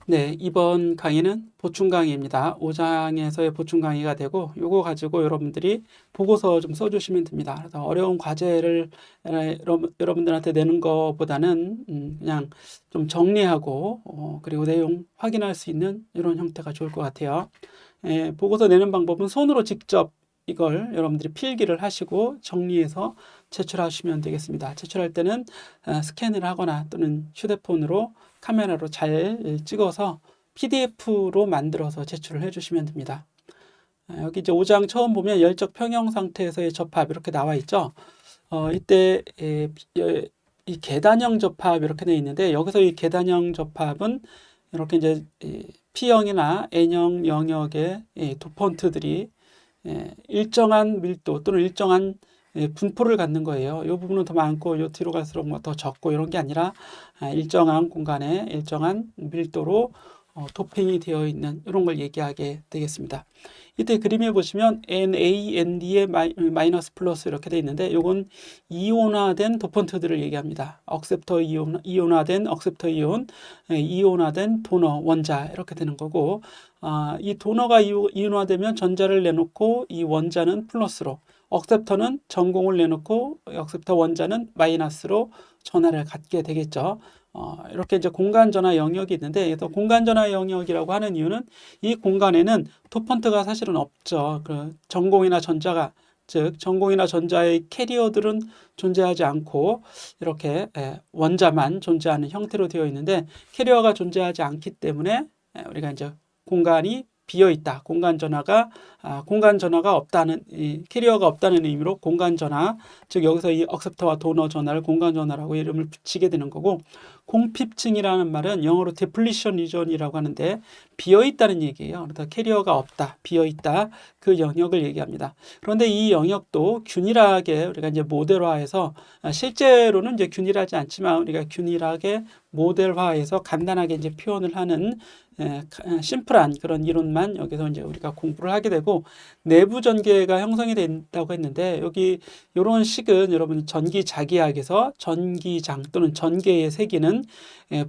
네, 이번 강의는 보충 강의입니다. 5장에서의 보충 강의가 되고 요거 가지고 여러분들이 보고서 좀 써주시면 됩니다. 그래서 어려운 과제를 여러분들한테 내는 것보다는 그냥 좀 정리하고 그리고 내용 확인할 수 있는 이런 형태가 좋을 것 같아요. 보고서 내는 방법은 손으로 직접 이걸 여러분들이 필기를 하시고 정리해서 제출하시면 되겠습니다. 제출할 때는 스캔을 하거나 또는 휴대폰으로 카메라로 잘 찍어서 PDF로 만들어서 제출을 해주시면 됩니다. 여기 이제 5장 처음 보면 열적 평형 상태에서의 접합 이렇게 나와 있죠. 이때 이 계단형 접합 이렇게 되어 있는데 여기서 이 계단형 접합은 이렇게 이제 P형이나 N형 영역의 도펀트들이 일정한 밀도 또는 일정한 분포를 갖는 거예요. 이 부분은 더 많고 이 뒤로 갈수록 뭐 더 적고 이런 게 아니라 일정한 공간에 일정한 밀도로 도핑이 되어 있는 이런 걸 얘기하게 되겠습니다. 이때 그림에 보시면 NaND의 마이너스 플러스 이렇게 되어 있는데 이건 이온화된 도펀트들을 얘기합니다. 억셉터 이온화된 억셉터 이온, 이온화된 도너 원자 이렇게 되는 거고 이 도너가 이온화되면 전자를 내놓고 이 원자는 플러스로 억셉터는 전공을 내놓고 억셉터 원자는 마이너스로 전하를 갖게 되겠죠. 이렇게 이제 공간 전하 영역이 있는데 그래서 공간 전하 영역이라고 하는 이유는 이 공간에는 도펀트가 사실은 없죠. 그 전공이나 전자가 즉 전공이나 전자의 캐리어들은 존재하지 않고 이렇게 원자만 존재하는 형태로 되어 있는데 캐리어가 존재하지 않기 때문에 우리가 이제 공간이 비어 있다. 공간 전하가 없다는 이 캐리어가 없다는 의미로 공간 전하, 즉 여기서 이 억셉터와 도너 전하를 공간 전하라고 이름을 붙이게 되는 거고 공핍층이라는 말은 영어로 데플리션 리전이라고 하는데 비어 있다는 얘기예요. 그래서 캐리어가 없다, 비어 있다 그 영역을 얘기합니다. 그런데 이 영역도 균일하게 우리가 이제 모델화해서 실제로는 이제 균일하지 않지만 우리가 균일하게 모델화해서 간단하게 이제 표현을 하는 심플한 그런 이론만 여기서 이제 우리가 공부를 하게 되고 내부 전개가 형성이 된다고 했는데 여기 이런 식은 여러분 전기 자기학에서 전기장 또는 전개의 세기는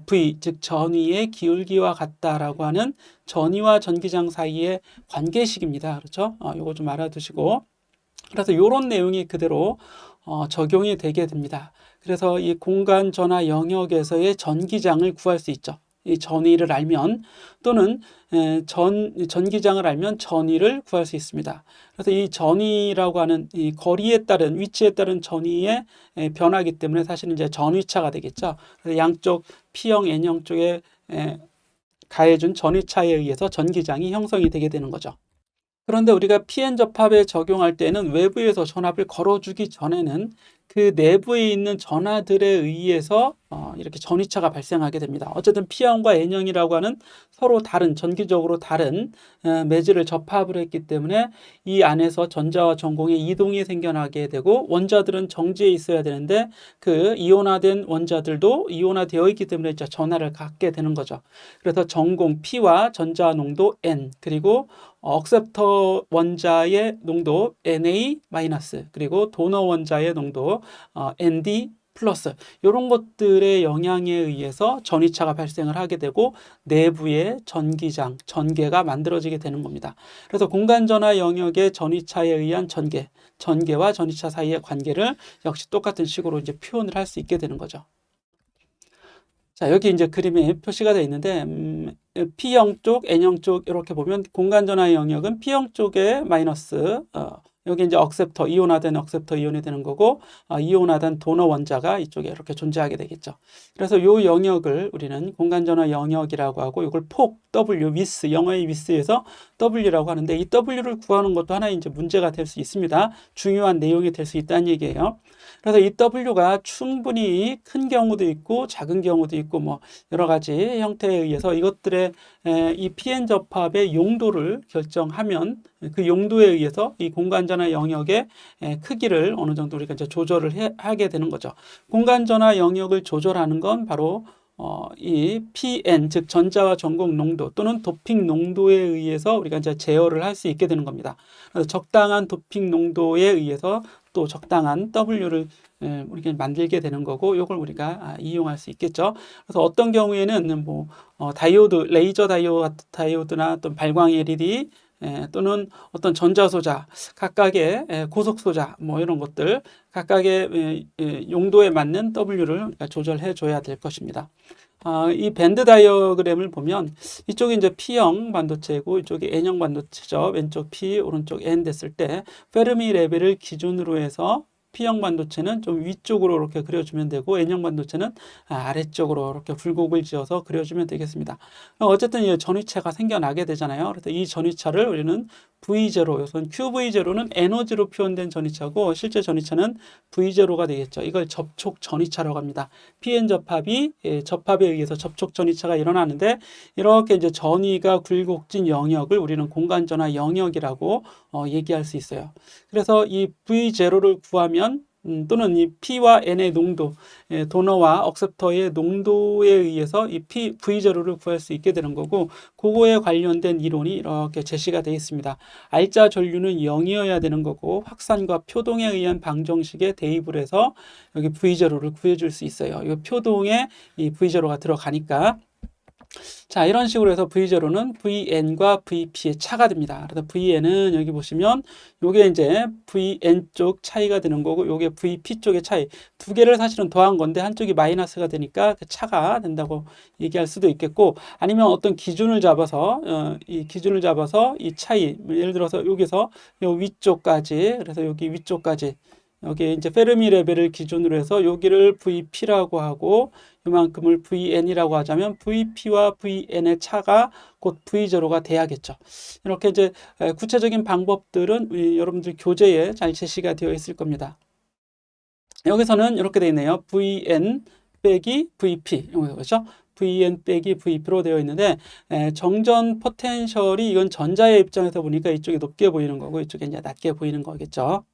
V 즉 전위의 기울기와 같다라고 하는 전위와 전기장 사이의 관계식입니다. 그렇죠? 이거 좀 알아두시고 그래서 이런 내용이 그대로 적용이 되게 됩니다. 그래서 이 공간 전하 영역에서의 전기장을 구할 수 있죠. 이 전위를 알면 또는 전기장을 알면 전위를 구할 수 있습니다. 그래서 이 전위라고 하는 이 거리에 따른 위치에 따른 전위의 변화이기 때문에 사실은 이제 전위차가 되겠죠. 그래서 양쪽 P형, N형 쪽에 가해준 전위차에 의해서 전기장이 형성이 되게 되는 거죠. 그런데 우리가 PN 접합에 적용할 때는 외부에서 전압을 걸어주기 전에는 그 내부에 있는 전하들에 의해서 이렇게 전위차가 발생하게 됩니다. 어쨌든 P형과 N형이라고 하는 서로 다른 전기적으로 다른 매질을 접합을 했기 때문에 이 안에서 전자와 전공의 이동이 생겨나게 되고 원자들은 정지해 있어야 되는데 그 이온화된 원자들도 이온화되어 있기 때문에 전하를 갖게 되는 거죠. 그래서 전공 P와 전자 농도 N 그리고 억셉터 원자의 농도 Na- 그리고 도너 원자의 농도 ND 플러스 이런 것들의 영향에 의해서 전위차가 발생을 하게 되고 내부의 전기장, 전개가 만들어지게 되는 겁니다. 그래서 공간전하 영역의 전위차에 의한 전개와 전위차 사이의 관계를 역시 똑같은 식으로 이제 표현을 할 수 있게 되는 거죠. 자, 여기 이제 그림에 표시가 되어 있는데 P형 쪽, N형 쪽 이렇게 보면 공간 전하의 영역은 P형 쪽에 마이너스 여기 이제 억셉터, 이온화된 억셉터 이온이 되는 거고 이온화된 도너 원자가 이쪽에 이렇게 존재하게 되겠죠. 그래서 이 영역을 우리는 공간 전하 영역이라고 하고 이걸 폭 W 위스 영어의 위스에서 W라고 하는데 이 W를 구하는 것도 하나의 이제 문제가 될 수 있습니다. 중요한 내용이 될 수 있다는 얘기예요. 그래서 이 W가 충분히 큰 경우도 있고 작은 경우도 있고 뭐 여러 가지 형태에 의해서 이것들의 이 PN 접합의 용도를 결정하면 그 용도에 의해서 이 공간 전하 영역의 크기를 어느 정도 우리가 이제 조절을 하게 되는 거죠. 공간 전하 영역을 조절하는 건 바로 이 PN 즉 전자와 전곡 농도 또는 도핑 농도에 의해서 우리가 이제 제어를 할 수 있게 되는 겁니다. 그래서 적당한 도핑 농도에 의해서 또 적당한 W를 우리가 만들게 되는 거고, 이걸 우리가 이용할 수 있겠죠. 그래서 어떤 경우에는 뭐 다이오드, 레이저 다이오드나 또 발광 LED 또는 어떤 전자소자, 각각의 고속소자, 뭐 이런 것들, 각각의 용도에 맞는 W를 조절해 줘야 될 것입니다. 이 밴드 다이어그램을 보면 이쪽이 이제 P형 반도체고 이쪽이 N형 반도체죠. 왼쪽 P, 오른쪽 N 됐을 때 페르미 레벨을 기준으로 해서 P형 반도체는 좀 위쪽으로 이렇게 그려주면 되고 N형 반도체는 아래쪽으로 이렇게 굴곡을 지어서 그려주면 되겠습니다. 어쨌든 이 전위체가 생겨나게 되잖아요. 그래서 이 전위차를 우리는 V0, 우선 QV0는 에너지로 표현된 전위차고 실제 전위차는 V0가 되겠죠. 이걸 접촉 전위차라고 합니다. PN 접합에 의해서 접촉 전위차가 일어나는데, 이렇게 이제 전위가 굴곡진 영역을 우리는 공간전화 영역이라고 얘기할 수 있어요. 그래서 이 V0를 구하면 또는 이 P와 N의 농도, 도너와 억셉터의 농도에 의해서 이 V0를 구할 수 있게 되는 거고, 그거에 관련된 이론이 이렇게 제시가 되어 있습니다. 알짜 전류는 0이어야 되는 거고, 확산과 표동에 의한 방정식에 대입을 해서 여기 V0를 구해줄 수 있어요. 이 표동에 이 V0가 들어가니까. 자, 이런 식으로 해서 V0는 VN과 VP의 차가 됩니다. 그래서 VN은 여기 보시면 요게 이제 VN 쪽 차이가 되는 거고, 요게 VP 쪽의 차이. 두 개를 사실은 더한 건데 한쪽이 마이너스가 되니까 그 차가 된다고 얘기할 수도 있겠고, 아니면 어떤 기준을 잡아서 이 차이, 예를 들어서 여기서 요 위쪽까지, 그래서 여기 위쪽까지, 여기 이제 페르미 레벨을 기준으로 해서 여기를 VP라고 하고 이만큼을 VN이라고 하자면 VP와 VN의 차가 곧 V0가 돼야겠죠. 이렇게 이제 구체적인 방법들은 여러분들 교재에 잘 제시가 되어 있을 겁니다. 여기서는 이렇게 되어 있네요. VN 빼기 VP, 그렇죠? VN 빼기 VP로 되어 있는데, 정전 포텐셜이 이건 전자의 입장에서 보니까 이쪽이 높게 보이는 거고 이쪽이 이제 낮게 보이는 거겠죠.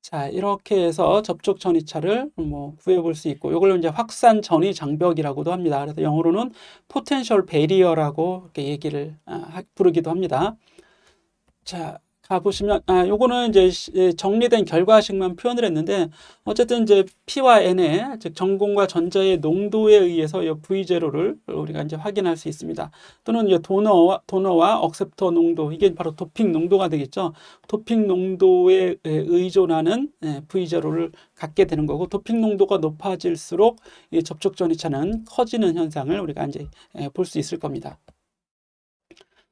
자, 이렇게 해서 접촉 전위차를 뭐 구해 볼 수 있고, 이걸 이제 확산 전위 장벽이라고도 합니다. 그래서 영어로는 포텐셜 베리어라고 이렇게 얘기를 부르기도 합니다. 자, 가보시면 요거는 이제 정리된 결과식만 표현을 했는데, 어쨌든 이제 P와 N의 즉 전공과 전자의 농도에 의해서 이 V0를 우리가 이제 확인할 수 있습니다. 또는 이제 도너와 억셉터 농도, 이게 바로 도핑 농도가 되겠죠. 도핑 농도에 의존하는 V0를 갖게 되는 거고, 도핑 농도가 높아질수록 이 접촉 전위차는 커지는 현상을 우리가 이제 볼 수 있을 겁니다.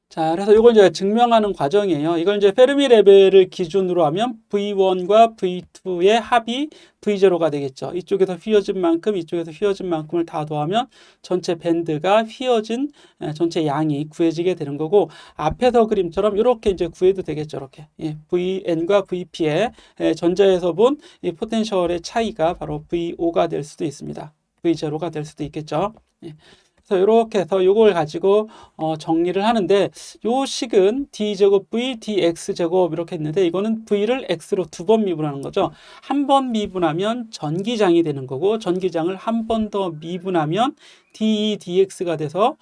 자, 그래서 이걸 이제 증명하는 과정이에요. 이걸 이제 페르미 레벨을 기준으로 하면 V1과 V2의 합이 V0가 되겠죠. 이쪽에서 휘어진 만큼, 이쪽에서 휘어진 만큼을 다 더하면 전체 밴드가 휘어진 전체 양이 구해지게 되는 거고, 앞에서 그림처럼 이렇게 이제 구해도 되겠죠. 이렇게. VN과 VP의 전자에서 본 이 포텐셜의 차이가 바로 VO가 될 수도 있습니다. V0가 될 수도 있겠죠. 그래서 이렇게 해서 이걸 가지고 정리를 하는데, 요 식은 d제곱 v dx제곱 이렇게 했는데, 이거는 v를 x로 두 번 미분하는 거죠. 한 번 미분하면 전기장이 되는 거고, 전기장을 한 번 더 미분하면 de dx가 돼서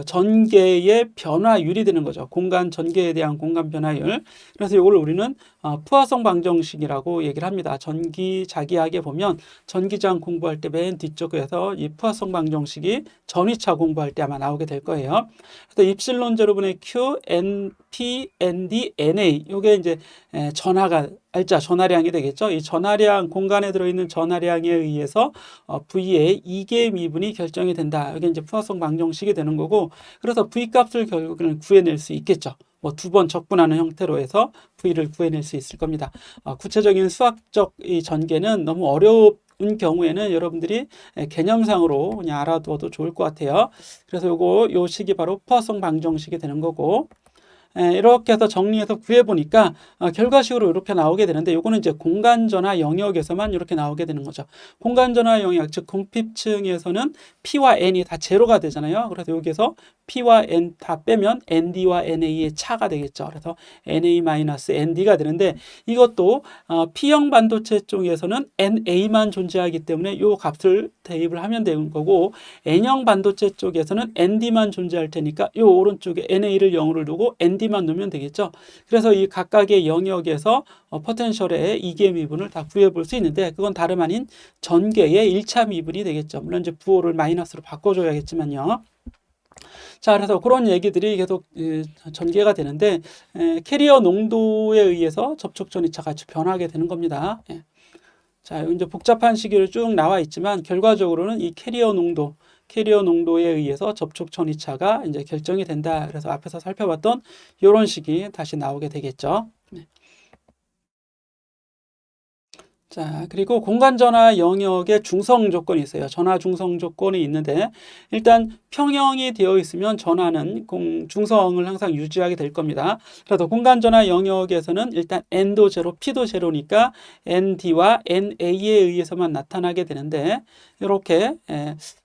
전개의 변화율이 되는 거죠. 공간 전개에 대한 공간 변화율. 그래서 이걸 우리는 푸아송 방정식이라고 얘기를 합니다. 자기하게 보면 전기장 공부할 때 맨 뒤쪽에서 이 푸아송 방정식이 전위차 공부할 때 아마 나오게 될 거예요. 그래서 입실론 제로분의 Q, N, P, N, D, NA. 요게 이제 전하량이 되겠죠. 이 전하량, 공간에 들어있는 전하량에 의해서 V의 이계 미분이 결정이 된다. 이게 이제 푸아송 방정식이 되는 거고, 그래서 V 값을 결국은 구해낼 수 있겠죠. 뭐 두 번 적분하는 형태로 해서 V를 구해낼 수 있을 겁니다. 구체적인 수학적 이 전개는 너무 어려운 경우에는 여러분들이 개념상으로 그냥 알아두어도 좋을 것 같아요. 그래서 요 식이 바로 푸아송 방정식이 되는 거고, 이렇게 해서 정리해서 구해보니까 결과식으로 이렇게 나오게 되는데 요거는 이제 공간전화 영역에서만 이렇게 나오게 되는 거죠. 공간전화 영역, 즉 공핍층에서는 P와 N이 다 제로가 되잖아요. 그래서 여기서 P와 N 다 빼면 ND와 NA의 차가 되겠죠. 그래서 NA-ND가 되는데 이것도 P형 반도체 쪽에서는 NA만 존재하기 때문에 이 값을 대입을 하면 되는 거고 N형 반도체 쪽에서는 ND만 존재할 테니까 이 오른쪽에 NA를 0으로 두고 ND만 놓으면 되겠죠. 그래서 이 각각의 영역에서 포텐셜의 이계 미분을 다 구해볼 수 있는데 그건 다름 아닌 전개의 1차 미분이 되겠죠. 물론 이제 부호를 마이너스로 바꿔줘야겠지만요. 자, 그래서 그런 얘기들이 계속 전개가 되는데 캐리어 농도에 의해서 접촉 전이차가 변하게 되는 겁니다. 예. 자, 이제 복잡한 식으로 쭉 나와 있지만 결과적으로는 이 캐리어 농도에 의해서 접촉 전이차가 이제 결정이 된다. 그래서 앞에서 살펴봤던 이런 식이 다시 나오게 되겠죠. 네. 자, 그리고 공간전화 영역에 중성 조건이 있어요. 전화 중성 조건이 있는데 일단 평형이 되어 있으면 전화는 중성을 항상 유지하게 될 겁니다. 그래서 공간전화 영역에서는 일단 N도 제로, P도 제로니까 ND와 NA에 의해서만 나타나게 되는데 이렇게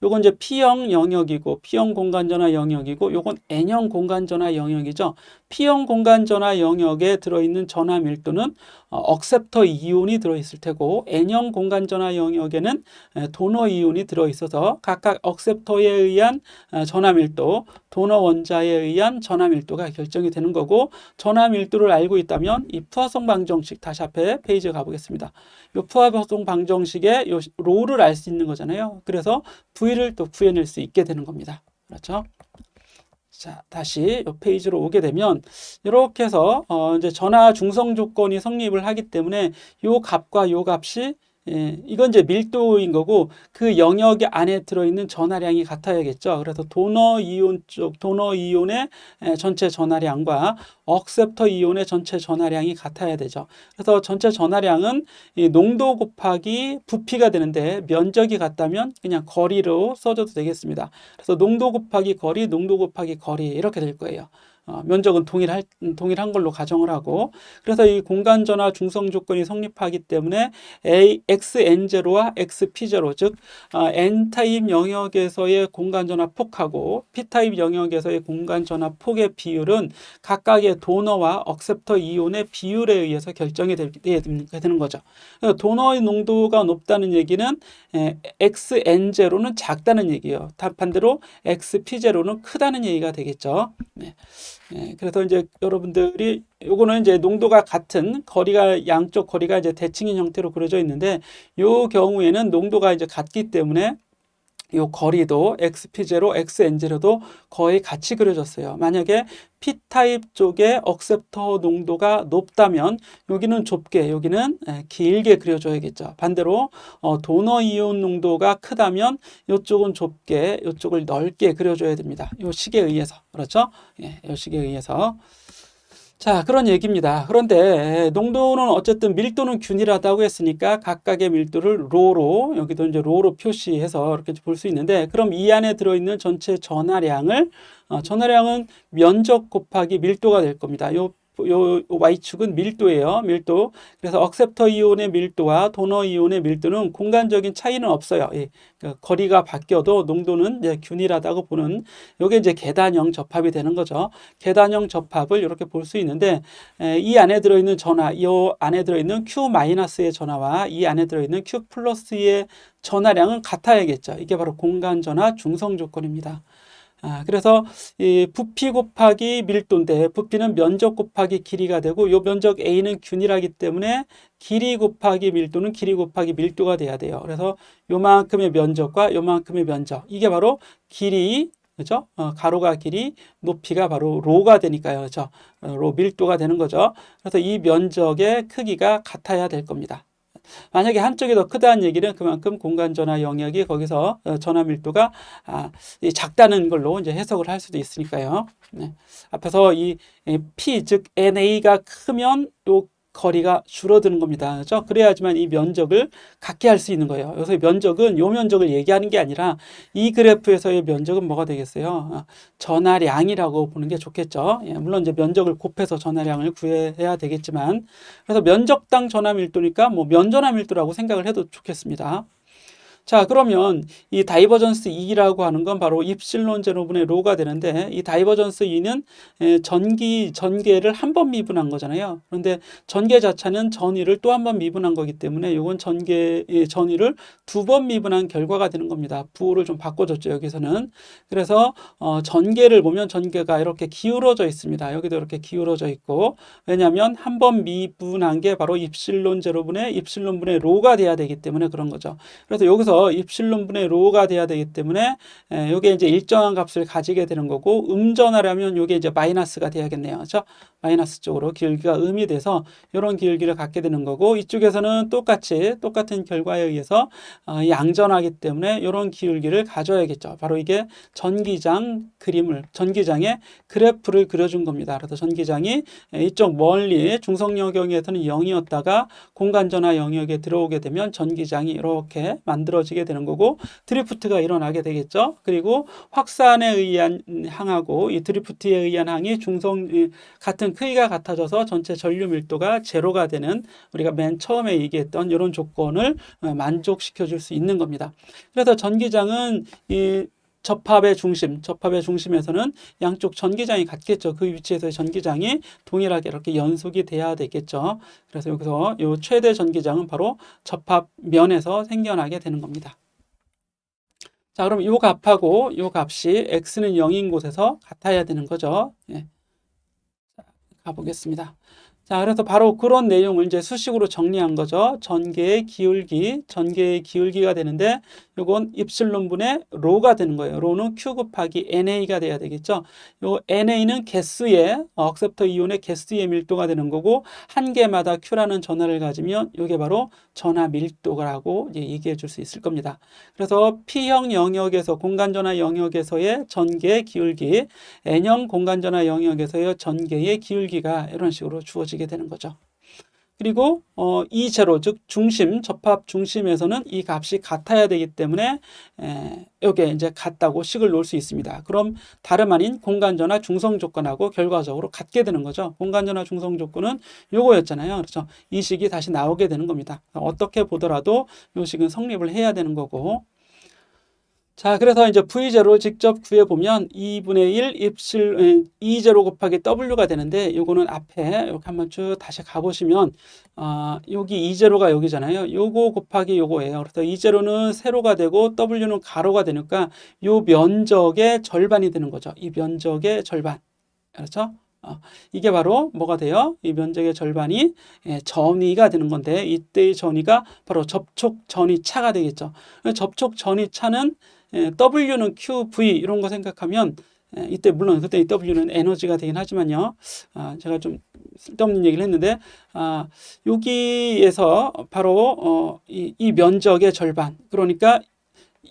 요건 이제 P형 영역이고 P형 공간전화 영역이고 요건 N형 공간전화 영역이죠. P형 공간전화 영역에 들어있는 전화 밀도는 억셉터 이온이 들어있을 테고 N형 공간전화 영역에는 도너 이온이 들어있어서 각각 억셉터에 의한 전화 밀도, 도너 원자에 의한 전화 밀도가 결정이 되는 거고 전화 밀도를 알고 있다면 이 푸아송 방정식 다시 앞에 페이지에 가보겠습니다. 이 푸아송 방정식의 요 로를 알 수 있는 거잖아요. 그래서 V를 또 구해낼 수 있게 되는 겁니다. 그렇죠? 자, 다시 이 페이지로 오게 되면 이렇게 해서 이제 전화 중성 조건이 성립을 하기 때문에 요 값과 요 값이 이건 이제 밀도인 거고 그 영역 안에 들어있는 전하량이 같아야겠죠. 그래서 도너 이온의 전체 전하량과 억셉터 이온의 전체 전하량이 같아야 되죠. 그래서 전체 전하량은 이 농도 곱하기 부피가 되는데 면적이 같다면 그냥 거리로 써줘도 되겠습니다. 그래서 농도 곱하기 거리 이렇게 될 거예요. 면적은 동일한 걸로 가정을 하고 그래서 이 공간전화 중성 조건이 성립하기 때문에 XN0와 XP0 즉 N타입 영역에서의 공간전화 폭하고 P타입 영역에서의 공간전화 폭의 비율은 각각의 도너와 억셉터 이온의 비율에 의해서 결정이 되는 거죠. 도너의 농도가 높다는 얘기는 XN0는 작다는 얘기예요. 반대로 XP0는 크다는 얘기가 되겠죠. 네. 그래서 이제 여러분들이 요거는 이제 농도가 같은 양쪽 거리가 이제 대칭인 형태로 그려져 있는데 요 경우에는 농도가 이제 같기 때문에 요 거리도 XP0, XN0도 거의 같이 그려졌어요. 만약에 P타입 쪽에 억셉터 농도가 높다면 여기는 좁게, 여기는 길게 그려줘야겠죠. 반대로 도너 이온 농도가 크다면 이쪽은 좁게, 이쪽을 넓게 그려줘야 됩니다. 요 식에 의해서. 그렇죠? 예, 요 식에 의해서. 자, 그런 얘기입니다. 그런데 농도는 어쨌든 밀도는 균일하다고 했으니까 각각의 밀도를 로로, 여기도 이제 로로 표시해서 이렇게 볼 수 있는데 그럼 이 안에 들어있는 전체 전하량은 면적 곱하기 밀도가 될 겁니다. 요 Y축은 밀도예요. 밀도. 그래서 억셉터 이온의 밀도와 도너 이온의 밀도는 공간적인 차이는 없어요. 그 거리가 바뀌어도 농도는 이제 균일하다고 보는 요게 이제 계단형 접합이 되는 거죠. 계단형 접합을 이렇게 볼 수 있는데 이 안에 들어있는 전하, 이 안에 들어있는 Q-의 전하와 이 안에 들어있는 Q+의 전하량은 같아야겠죠. 이게 바로 공간전화 중성 조건입니다. 그래서 이 부피 곱하기 밀도인데 부피는 면적 곱하기 길이가 되고 요 면적 A는 균일하기 때문에 길이 곱하기 밀도는 길이 곱하기 밀도가 돼야 돼요. 그래서 요만큼의 면적과 요만큼의 면적 이게 바로 길이 그죠? 가로가 길이, 높이가 바로 로가 되니까요. 그죠? 로 밀도가 되는 거죠. 그래서 이 면적의 크기가 같아야 될 겁니다. 만약에 한쪽이 더 크다는 얘기는 그만큼 공간전화 영역이 거기서 전화 밀도가 작다는 걸로 이제 해석을 할 수도 있으니까요. 네. 앞에서 이 P 즉 NA가 크면 요 거리가 줄어드는 겁니다. 그렇죠? 그래야지만 이 면적을 갖게 할 수 있는 거예요. 여기서 면적은 요 면적을 얘기하는 게 아니라 이 그래프에서의 면적은 뭐가 되겠어요? 전하량이라고 보는 게 좋겠죠. 예, 물론 이제 면적을 곱해서 전하량을 구해야 되겠지만, 그래서 면적당 전하 밀도니까 뭐 면전하 밀도라고 생각을 해도 좋겠습니다. 자, 그러면 이 다이버전스 E라고 하는 건 바로 입실론 제로분의 로가 되는데, 이 다이버전스 E는 전개를 한 번 미분한 거잖아요. 그런데 전개 자체는 전위를 또 한 번 미분한 거기 때문에 이건 전위를 두 번 미분한 결과가 되는 겁니다. 부호를 좀 바꿔줬죠, 여기서는. 그래서 전개를 보면 전개가 이렇게 기울어져 있습니다. 여기도 이렇게 기울어져 있고, 왜냐하면 한 번 미분한 게 바로 입실론 제로분의 입실론분의 로가 돼야 되기 때문에 그런 거죠. 그래서 여기서 입실론분의 로가 돼야 되기 때문에 이게 이제 일정한 값을 가지게 되는 거고, 음전하려면 이게 이제 마이너스가 돼야겠네요. 그렇죠? 마이너스 쪽으로 기울기가 음이 돼서 이런 기울기를 갖게 되는 거고, 이쪽에서는 똑같은 결과에 의해서 양전하기 때문에 이런 기울기를 가져야겠죠. 바로 이게 전기장의 그래프를 그려준 겁니다. 그래서 전기장이 이쪽 멀리 중성 영역에서는 0이었다가 공간전화 영역에 들어오게 되면 전기장이 이렇게 만들어지게 되는 거고, 드리프트가 일어나게 되겠죠. 그리고 확산에 의한 항하고 이 드리프트에 의한 항이 같은 크기가 같아져서 전체 전류 밀도가 제로가 되는, 우리가 맨 처음에 얘기했던 이런 조건을 만족시켜 줄 수 있는 겁니다. 그래서 전기장은 이 접합의 중심에서는 양쪽 전기장이 같겠죠. 그 위치에서의 전기장이 동일하게 이렇게 연속이 돼야 되겠죠. 그래서 여기서 이 최대 전기장은 바로 접합면에서 생겨나게 되는 겁니다. 자, 그럼 이 값하고 이 값이 x는 0인 곳에서 같아야 되는 거죠. 예. 가보겠습니다. 자, 그래서 바로 그런 내용을 이제 수식으로 정리한 거죠. 전개의 기울기가 되는데, 요건 입실론분의 로가 되는 거예요. 로는 Q 곱하기 NA가 돼야 되겠죠. 요 NA는 개수의, 억셉터 이온의 개수의 밀도가 되는 거고, 한 개마다 Q라는 전하를 가지면 이게 바로 전하 밀도라고 얘기해 줄 수 있을 겁니다. 그래서 P형 영역에서, 공간전화 영역에서의 전개의 기울기, N형 공간전화 영역에서의 전개의 기울기가 이런 식으로 주어지게 되는 거죠. 그리고 이 제로, 즉 접합 중심에서는 이 값이 같아야 되기 때문에 여기에 이제 같다고 식을 놓을 수 있습니다. 그럼 다름 아닌 공간전화 중성 조건하고 결과적으로 같게 되는 거죠. 공간전화 중성 조건은 요거였잖아요. 그렇죠? 이 식이 다시 나오게 되는 겁니다. 어떻게 보더라도 이 식은 성립을 해야 되는 거고. 자, 그래서 이제 V0를 직접 구해보면 2분의 1 E0 곱하기 W가 되는데, 요거는 앞에 이렇게 한번 쭉 다시 가보시면, 여기 E0가 여기잖아요. 요거 곱하기 요거예요. 그래서 E0는 세로가 되고 W는 가로가 되니까 요 면적의 절반이 되는 거죠. 이 면적의 절반. 그렇죠? 이게 바로 뭐가 돼요? 이 면적의 절반이 전위가 되는 건데, 이때의 전위가 바로 접촉 전위차가 되겠죠. 접촉 전위차는 W는 QV 이런 거 생각하면, 이때 물론 그때 이 W는 에너지가 되긴 하지만요. 제가 좀 쓸데없는 얘기를 했는데, 여기에서 바로 이 면적의 절반, 그러니까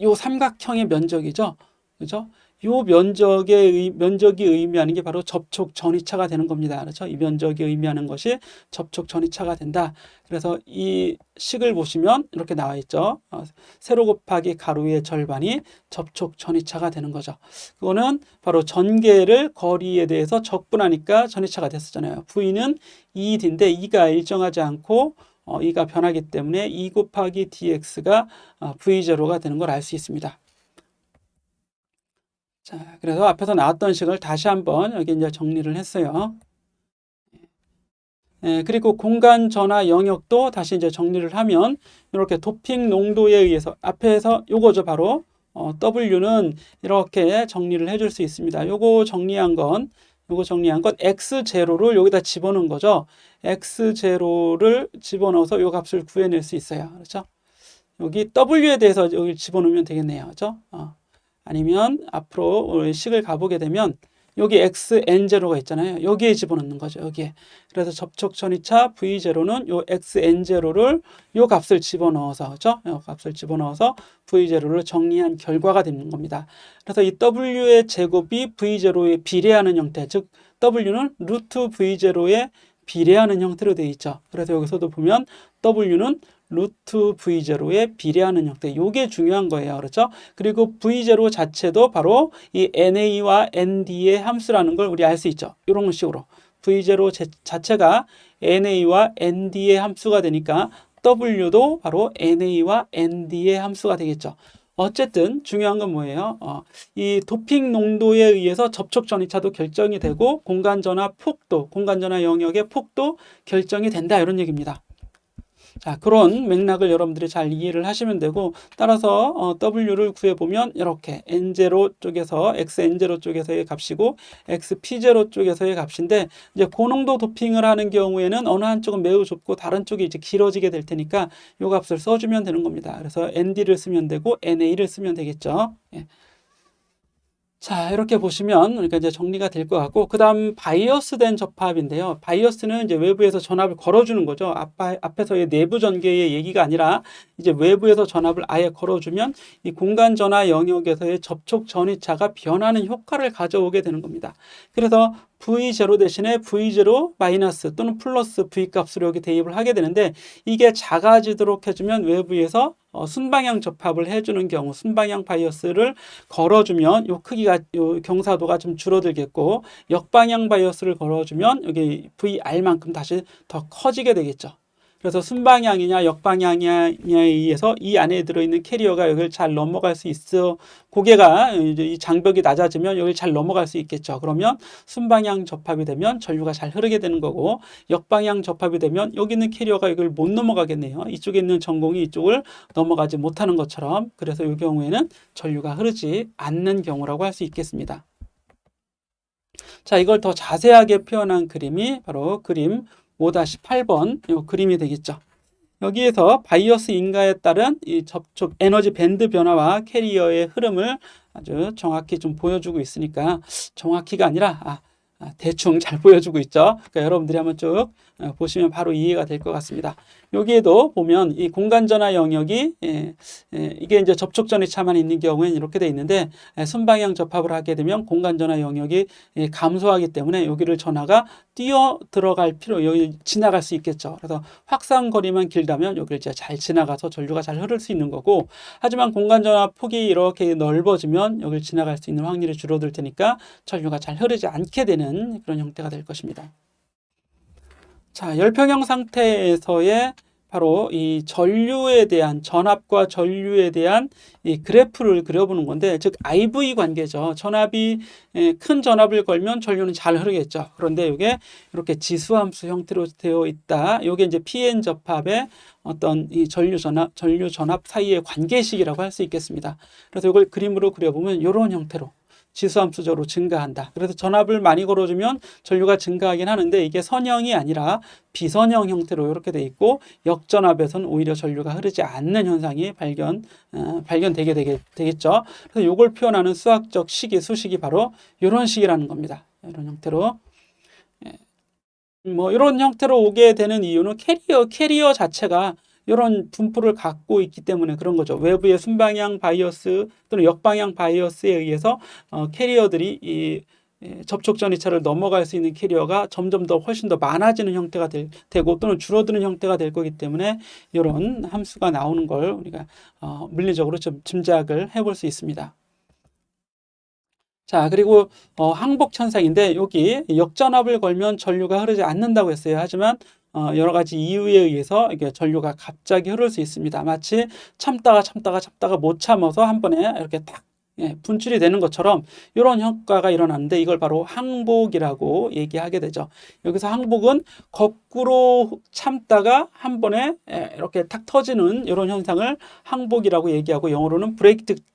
요 삼각형의 면적이죠. 그죠? 요 면적이 의미하는 게 바로 접촉 전위차가 되는 겁니다. 그렇죠? 이 면적이 의미하는 것이 접촉 전위차가 된다. 그래서 이 식을 보시면 이렇게 나와 있죠. 세로 곱하기 가로의 절반이 접촉 전위차가 되는 거죠. 그거는 바로 전개를 거리에 대해서 적분하니까 전위차가 됐었잖아요. V는 2D인데 2가 일정하지 않고 2가 변하기 때문에 2 곱하기 dx가 V0가 되는 걸 알 수 있습니다. 자, 그래서 앞에서 나왔던 식을 다시 한번 여기 이제 정리를 했어요. 그리고 공간 전화 영역도 다시 이제 정리를 하면 이렇게 도핑 농도에 의해서, 앞에서 요거죠, 바로 W는 이렇게 정리를 해줄 수 있습니다. 요거 정리한 건 X0를 여기다 집어넣은 거죠. X0를 집어넣어서 요 값을 구해낼 수 있어요. 그렇죠? 여기 W에 대해서 여기 집어넣으면 되겠네요. 그렇죠? 아니면 앞으로 식을 가보게 되면 여기 xn0가 있잖아요. 여기에 집어넣는 거죠. 여기에. 그래서 접촉 전위차 V0는 요 xn0를 요 값을 집어넣어서, 그렇죠? 요 값을 집어넣어서 V0를 정리한 결과가 되는 겁니다. 그래서 이 W의 제곱이 V0에 비례하는 형태, 즉 W는 루트 V0의 비례하는 형태로 되어 있죠. 그래서 여기서도 보면 W는 루트 V0에 비례하는 형태. 요게 중요한 거예요. 그렇죠? 그리고 V0 자체도 바로 이 NA와 ND의 함수라는 걸 우리 알 수 있죠. 이런 식으로. V0 자체가 NA와 ND의 함수가 되니까 W도 바로 NA와 ND의 함수가 되겠죠. 어쨌든 중요한 건 뭐예요? 이 도핑 농도에 의해서 접촉 전이차도 결정이 되고 공간전화 폭도, 공간전화 영역의 폭도 결정이 된다 이런 얘기입니다. 자, 그런 맥락을 여러분들이 잘 이해를 하시면 되고 따라서 W를 구해보면 이렇게 N0 쪽에서 XN0 쪽에서의 값이고 XP0 쪽에서의 값인데 이제 고농도 도핑을 하는 경우에는 어느 한쪽은 매우 좁고 다른 쪽이 이제 길어지게 될 테니까 이 값을 써주면 되는 겁니다. 그래서 ND를 쓰면 되고 NA를 쓰면 되겠죠. 예. 자, 이렇게 보시면 그러니까 이제 정리가 될 것 같고 그다음 바이어스된 접합인데요. 바이어스는 이제 외부에서 전압을 걸어주는 거죠. 앞에서의 내부 전개의 얘기가 아니라 이제 외부에서 전압을 아예 걸어주면 이 공간 전화 영역에서의 접촉 전위차가 변하는 효과를 가져오게 되는 겁니다. 그래서 V0 대신에 V0 마이너스 또는 플러스 V 값으로 여기 대입을 하게 되는데 이게 작아지도록 해주면 외부에서 순방향 접합을 해주는 경우 순방향 바이어스를 걸어주면 요 크기가 요 경사도가 좀 줄어들겠고 역방향 바이어스를 걸어주면 여기 VR만큼 다시 더 커지게 되겠죠. 그래서 순방향이냐 역방향이냐에 의해서 이 안에 들어있는 캐리어가 여기를 잘 넘어갈 수 있어. 고개가 이제 이 장벽이 낮아지면 여기를 잘 넘어갈 수 있겠죠. 그러면 순방향 접합이 되면 전류가 잘 흐르게 되는 거고 역방향 접합이 되면 여기 있는 캐리어가 이걸 못 넘어가겠네요. 이쪽에 있는 전공이 이쪽을 넘어가지 못하는 것처럼 그래서 이 경우에는 전류가 흐르지 않는 경우라고 할 수 있겠습니다. 자, 이걸 더 자세하게 표현한 그림이 바로 그림 5-8번 이 그림이 되겠죠. 여기에서 바이어스 인가에 따른 이 접촉 에너지 밴드 변화와 캐리어의 흐름을 아주 정확히 좀 보여주고 있으니까 정확히가 아니라 대충 잘 보여주고 있죠. 그러니까 여러분들이 한번 쭉 보시면 바로 이해가 될 것 같습니다. 여기에도 보면 이 공간전화 영역이 이게 이제 접촉 전이차만 있는 경우에는 이렇게 돼 있는데 순방향 접합을 하게 되면 공간전화 영역이 감소하기 때문에 여기를 전화가 뛰어 들어갈 여기 지나갈 수 있겠죠. 그래서 확산거리만 길다면 여기를 이제 잘 지나가서 전류가 잘 흐를 수 있는 거고 하지만 공간전화 폭이 이렇게 넓어지면 여기를 지나갈 수 있는 확률이 줄어들 테니까 전류가 잘 흐르지 않게 되는 그런 형태가 될 것입니다. 자, 열평형 상태에서의 바로 이 전류에 대한 전압과 전류에 대한 이 그래프를 그려보는 건데 즉 IV 관계죠. 전압이 큰 전압을 걸면 전류는 잘 흐르겠죠. 그런데 이게 이렇게 지수함수 형태로 되어 있다. 이게 이제 PN 접합의 어떤 이 전류 전압 사이의 관계식이라고 할 수 있겠습니다. 그래서 이걸 그림으로 그려보면 이런 형태로 지수함수적으로 증가한다. 그래서 전압을 많이 걸어주면 전류가 증가하긴 하는데 이게 선형이 아니라 비선형 형태로 이렇게 돼 있고 역전압에서는 오히려 전류가 흐르지 않는 현상이 발견되게 되겠죠. 그래서 이걸 표현하는 수학적 수식이 바로 이런 식이라는 겁니다. 이런 형태로. 뭐 이런 형태로 오게 되는 이유는 캐리어 자체가 이런 분포를 갖고 있기 때문에 그런 거죠. 외부의 순방향 바이어스 또는 역방향 바이어스에 의해서 캐리어들이 이 접촉 전이차를 넘어갈 수 있는 캐리어가 점점 더 훨씬 더 많아지는 형태가 되고 또는 줄어드는 형태가 될 거기 때문에 이런 함수가 나오는 걸 우리가 물리적으로 좀 짐작을 해볼 수 있습니다. 자, 그리고 항복 현상인데 여기 역전압을 걸면 전류가 흐르지 않는다고 했어요. 하지만 여러 가지 이유에 의해서 이게 전류가 갑자기 흐를 수 있습니다. 마치 참다가 못 참아서 한 번에 이렇게 딱 분출이 되는 것처럼 이런 효과가 일어나는데 이걸 바로 항복이라고 얘기하게 되죠. 여기서 항복은 거꾸로 참다가 한 번에 이렇게 탁 터지는 이런 현상을 항복이라고 얘기하고 영어로는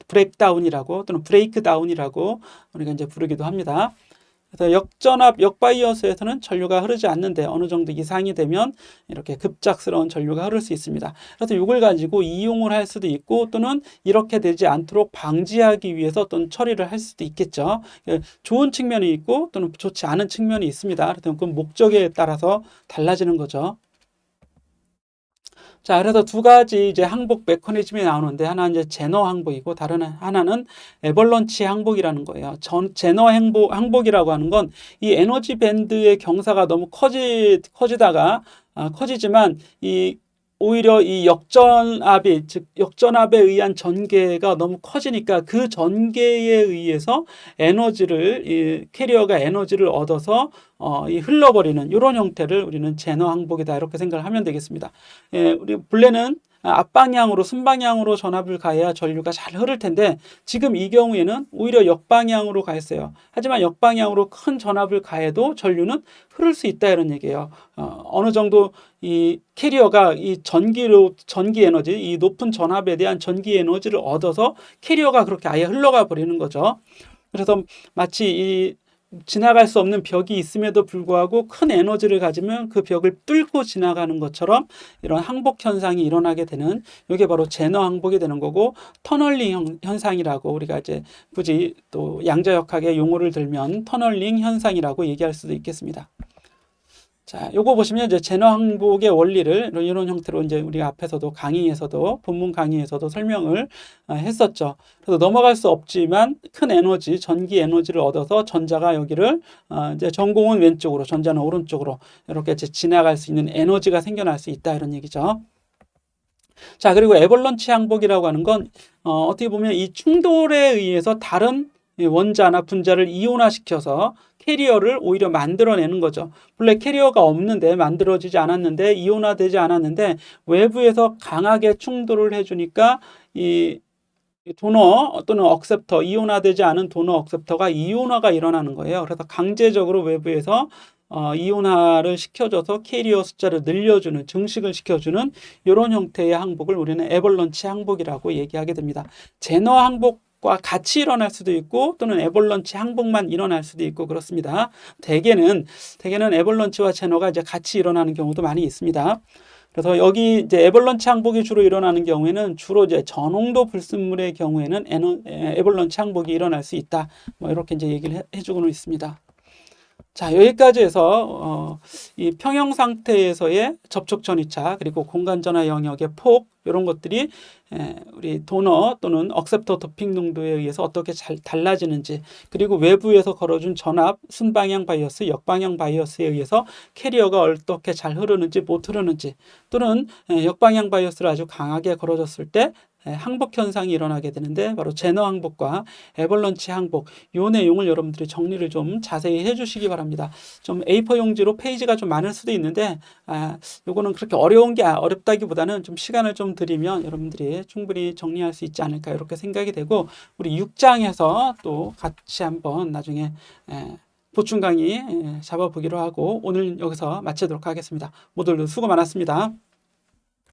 브레이크다운이라고 또는 브레이크다운이라고 우리가 이제 부르기도 합니다. 그래서 역전압, 역바이어스에서는 전류가 흐르지 않는데 어느 정도 이상이 되면 이렇게 급작스러운 전류가 흐를 수 있습니다. 그래서 이걸 가지고 이용을 할 수도 있고 또는 이렇게 되지 않도록 방지하기 위해서 어떤 처리를 할 수도 있겠죠. 좋은 측면이 있고 또는 좋지 않은 측면이 있습니다. 그래서 그 목적에 따라서 달라지는 거죠. 자, 그래서 두 가지 이제 항복 메커니즘이 나오는데 하나는 이제 제너 항복이고 다른 하나는 애벌런치 항복이라는 거예요. 제너 항복이라고 하는 건 이 에너지 밴드의 경사가 너무 커지다가 커지지만 이 오히려 이 즉 역전압에 의한 전개가 너무 커지니까 그 전개에 의해서 이 캐리어가 에너지를 얻어서 이 흘러버리는 이런 형태를 우리는 제너 항복이다 이렇게 생각을 하면 되겠습니다. 예, 우리 본래는 앞방향으로 순방향으로 전압을 가해야 전류가 잘 흐를 텐데 지금 이 경우에는 오히려 역방향으로 가했어요. 하지만 역방향으로 큰 전압을 가해도 전류는 흐를 수 있다 이런 얘기예요. 어느 정도 이 캐리어가 이 전기 에너지, 이 높은 전압에 대한 전기 에너지를 얻어서 캐리어가 그렇게 아예 흘러가 버리는 거죠. 그래서 마치 이 지나갈 수 없는 벽이 있음에도 불구하고 큰 에너지를 가지면 그 벽을 뚫고 지나가는 것처럼 이런 항복 현상이 일어나게 되는 이게 바로 제너 항복이 되는 거고 터널링 현상이라고 우리가 이제 굳이 또 양자역학의 용어를 들면 터널링 현상이라고 얘기할 수도 있겠습니다. 자, 요거 보시면 이제 제너 항복의 원리를 이런 형태로 이제 우리가 앞에서도 강의에서도 본문 강의에서도 설명을 했었죠. 그래서 넘어갈 수 없지만 큰 에너지, 전기 에너지를 얻어서 전자가 여기를 이제 전공은 왼쪽으로, 전자는 오른쪽으로 이렇게 이제 지나갈 수 있는 에너지가 생겨날 수 있다 이런 얘기죠. 자, 그리고 애벌런치 항복이라고 하는 건 어떻게 보면 이 충돌에 의해서 다른 원자나 분자를 이온화시켜서 캐리어를 오히려 만들어내는 거죠. 본래 캐리어가 없는데 만들어지지 않았는데 이온화되지 않았는데 외부에서 강하게 충돌을 해주니까 이 도너 또는 억셉터, 이온화되지 않은 도너 억셉터가 이온화가 일어나는 거예요. 그래서 강제적으로 외부에서 이온화를 시켜줘서 캐리어 숫자를 늘려주는, 증식을 시켜주는 이런 형태의 항복을 우리는 애벌런치 항복이라고 얘기하게 됩니다. 제너 항복과 같이 일어날 수도 있고 또는 애벌런치 항복만 일어날 수도 있고 그렇습니다. 대개는 애벌런치와 제너가 이제 같이 일어나는 경우도 많이 있습니다. 그래서 여기 이제 애벌런치 항복이 주로 일어나는 경우에는 주로 이제 저농도 불순물의 경우에는 애벌런치 항복이 일어날 수 있다. 뭐 이렇게 이제 얘기를 해주고는 있습니다. 자, 여기까지 해서 이 평형 상태에서의 접촉 전이차 그리고 공간 전화 영역의 폭 이런 것들이 우리 도너 또는 억셉터 도핑 농도에 의해서 어떻게 잘 달라지는지 그리고 외부에서 걸어준 전압, 순방향 바이어스, 역방향 바이어스에 의해서 캐리어가 어떻게 잘 흐르는지 못 흐르는지 또는 역방향 바이어스를 아주 강하게 걸어줬을 때 항복 현상이 일어나게 되는데 바로 제너 항복과 애벌런치 항복 요 내용을 여러분들이 정리를 좀 자세히 해주시기 바랍니다. 좀 A4 용지로 페이지가 좀 많을 수도 있는데 요거는 그렇게 어렵다기보다는 좀 시간을 좀 드리면 여러분들이 충분히 정리할 수 있지 않을까 이렇게 생각이 되고 우리 6장에서 또 같이 한번 나중에 보충 강의 잡아보기로 하고 오늘 여기서 마치도록 하겠습니다. 모두 수고 많았습니다.